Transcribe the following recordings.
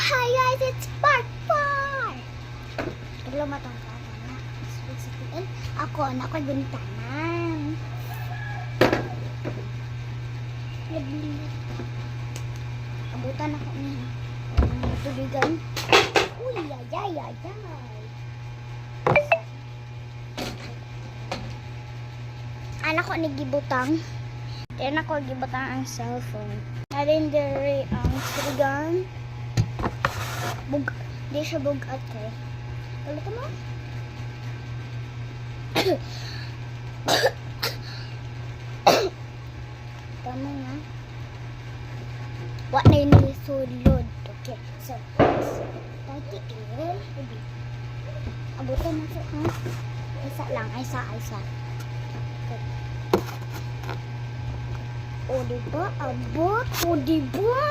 Hi guys, it's part 4! Hello matang kata na. Sabihin, ako na ako'y guntanan. Abutan ako niya. Tubigan. Uy, ay. Anak ko ni gibutang. Kaya ako gibutang ang cellphone. Narin diri ang tubigan. Di siya bugat kay. Ulit mo? Tama nga. What na yun sulod. Okay. So, tati abutan na ito, ha? Isa lang. Isa. Okay. O, diba? Abot. O, diba?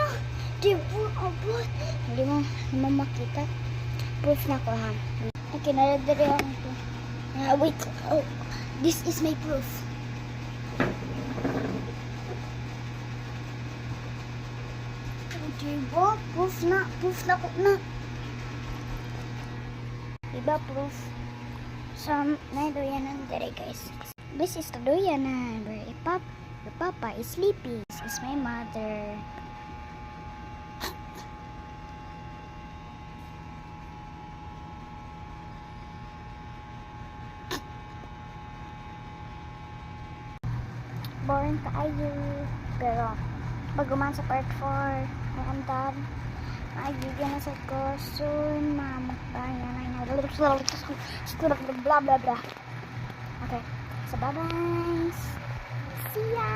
Abot. Hindi mo makita. Proof na ko, ha? Okay, naladarihan ito. Wait. Oh, this is my proof. Diba? Proof na ko na. Diba proof? So, naidoyanan dere guys. This is the doyanan where your papa is sleeping. This is my mother. Boring kaayo. Pero, baguman sa part 4, may andar. Maibigyan na sa ko soon. Mamakayan. Blah blah blah. Okay. So, bye-bye. See ya!